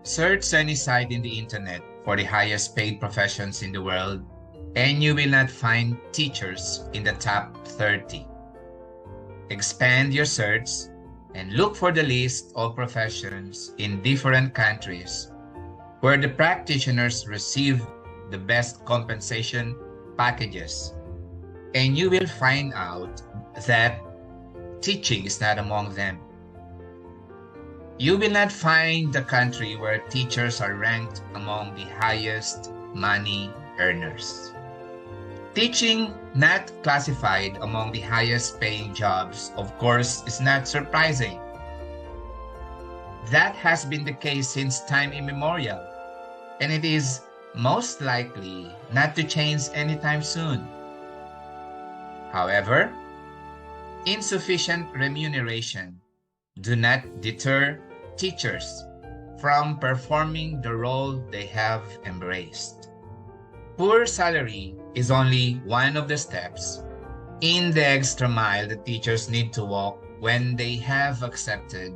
Search any site in the internet for the highest paid professions in the world, and you will not find teachers in the top 30. Expand your search and look for the list of professions in different countries where the practitioners receive the best compensation packages, and you will find out that teaching is not among them. You will not find the country where teachers are ranked among the highest money earners. Teaching not classified among the highest paying jobs, of course, is not surprising. That has been the case since time immemorial, and it is most likely not to change anytime soon. However, insufficient remuneration do not deter teachers from performing the role they have embraced. Poor salary is only one of the steps in the extra mile that teachers need to walk when they have accepted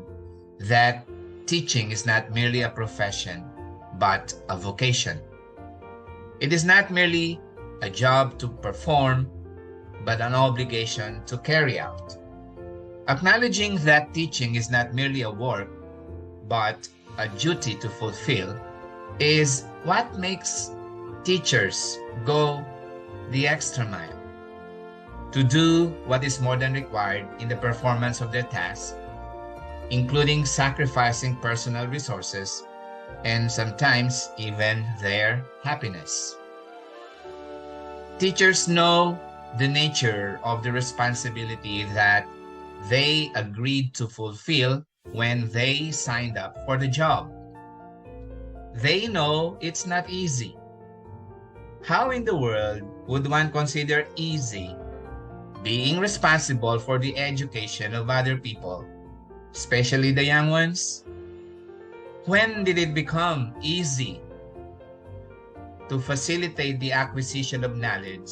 that teaching is not merely a profession, but a vocation. It is not merely a job to perform, but an obligation to carry out. Acknowledging that teaching is not merely a work, but a duty to fulfill is what makes teachers go the extra mile, to do what is more than required in the performance of their task, including sacrificing personal resources and sometimes even their happiness. Teachers know the nature of the responsibility that they agreed to fulfill when they signed up for the job. They know it's not easy. How in the world would one consider easy being responsible for the education of other people, especially the young ones? When did it become easy to facilitate the acquisition of knowledge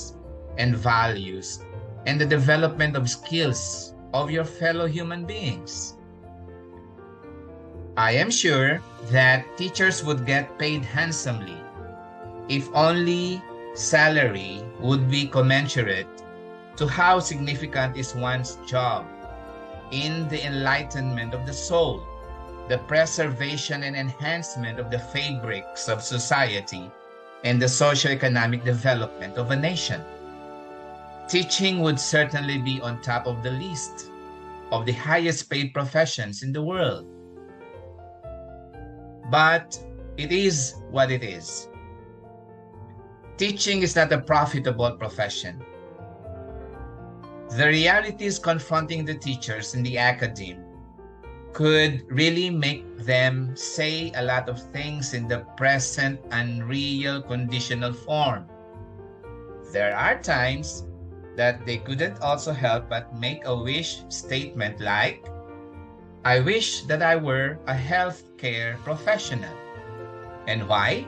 and values and the development of skills of your fellow human beings? I am sure that teachers would get paid handsomely if only salary would be commensurate to how significant is one's job in the enlightenment of the soul, the preservation and enhancement of the fabrics of society, and the socio-economic development of a nation. Teaching would certainly be on top of the list of the highest paid professions in the world. But it is what it is. Teaching is not a profitable profession. The realities confronting the teachers in the academe could really make them say a lot of things in the present unreal conditional form. There are times that they couldn't also help but make a wish statement like, "I wish that I were a healthcare professional." And why?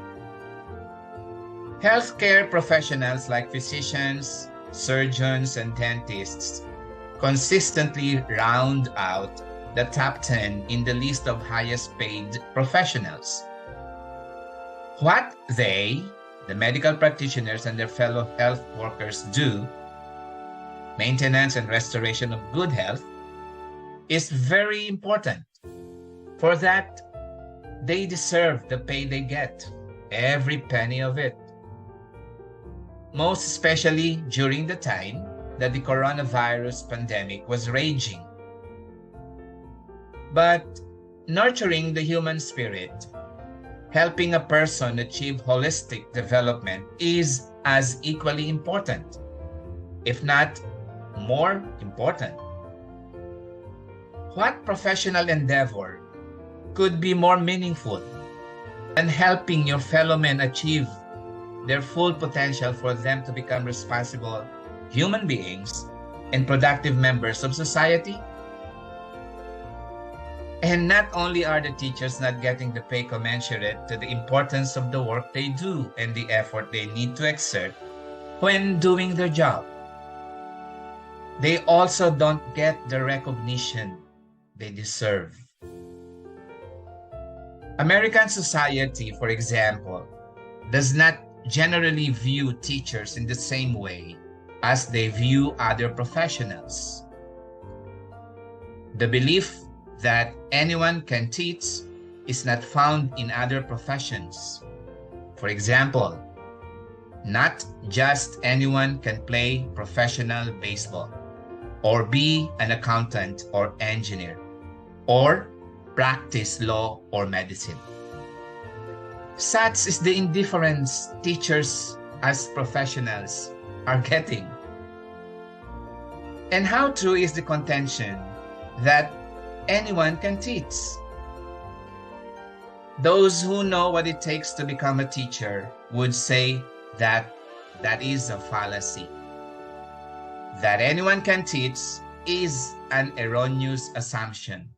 Healthcare professionals like physicians, surgeons, and dentists consistently round out the top 10 in the list of highest paid professionals. What they, the medical practitioners and their fellow health workers do, maintenance and restoration of good health, is very important. For that, they deserve the pay they get, every penny of it. Most especially during the time that the coronavirus pandemic was raging. But nurturing the human spirit, helping a person achieve holistic development is as equally important, if not more important. What professional endeavor could be more meaningful than helping your fellow men achieve their full potential for them to become responsible human beings and productive members of society? And not only are the teachers not getting the pay commensurate to the importance of the work they do and the effort they need to exert when doing their job, they also don't get the recognition they deserve. American society, for example, does not generally view teachers in the same way as they view other professionals. The belief that anyone can teach is not found in other professions. For example, not just anyone can play professional baseball, or be an accountant or engineer, or practice law or medicine. Such is the indifference teachers as professionals are getting. And how true is the contention that anyone can teach? Those who know what it takes to become a teacher would say that that is a fallacy. That anyone can teach is an erroneous assumption.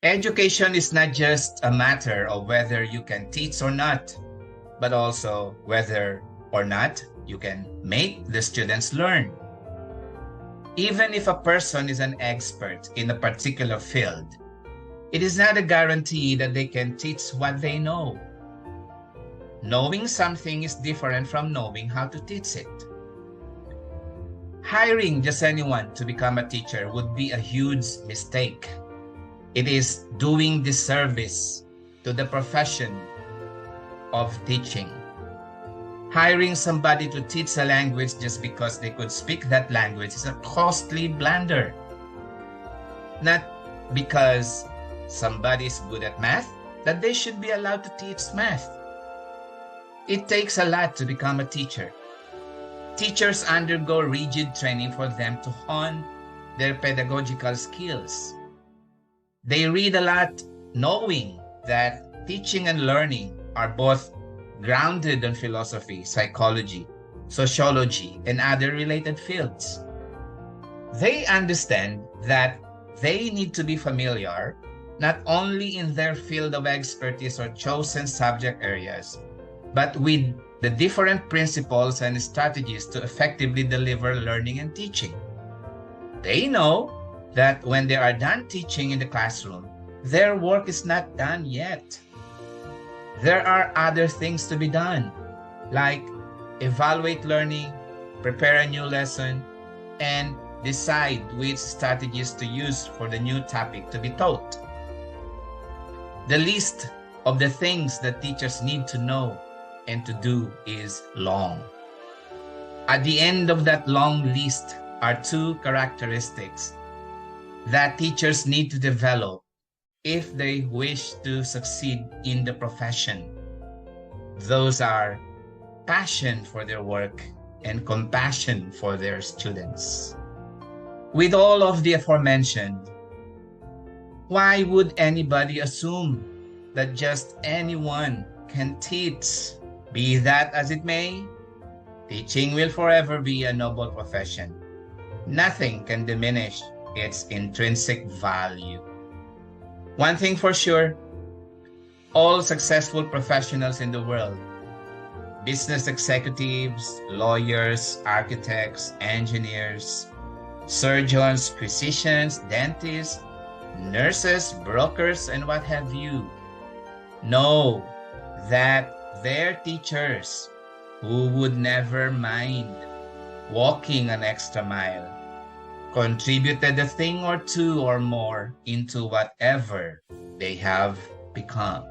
Education is not just a matter of whether you can teach or not, but also whether or not you can make the students learn. Even if a person is an expert in a particular field, it is not a guarantee that they can teach what they know. Knowing something is different from knowing how to teach it. Hiring just anyone to become a teacher would be a huge mistake. It is doing disservice to the profession of teaching. Hiring somebody to teach a language just because they could speak that language is a costly blunder. Not because somebody is good at math, that they should be allowed to teach math. It takes a lot to become a teacher. Teachers undergo rigid training for them to hone their pedagogical skills. They read a lot knowing that teaching and learning are both grounded in philosophy, psychology, sociology, and other related fields. They understand that they need to be familiar not only in their field of expertise or chosen subject areas, but with the different principles and strategies to effectively deliver learning and teaching. They know that when they are done teaching in the classroom, their work is not done yet. There are other things to be done, like evaluate learning, prepare a new lesson, and decide which strategies to use for the new topic to be taught. The list of the things that teachers need to know and to do is long. At the end of that long list are two characteristics that teachers need to develop if they wish to succeed in the profession. Those are passion for their work and compassion for their students. With all of the aforementioned, why would anybody assume that just anyone can teach? Be that as it may, teaching will forever be a noble profession. Nothing can diminish its intrinsic value. One thing for sure, all successful professionals in the world, business executives, lawyers, architects, engineers, surgeons, physicians, dentists, nurses, brokers, and what have you, know that their teachers who would never mind walking an extra mile contributed a thing or two or more into whatever they have become.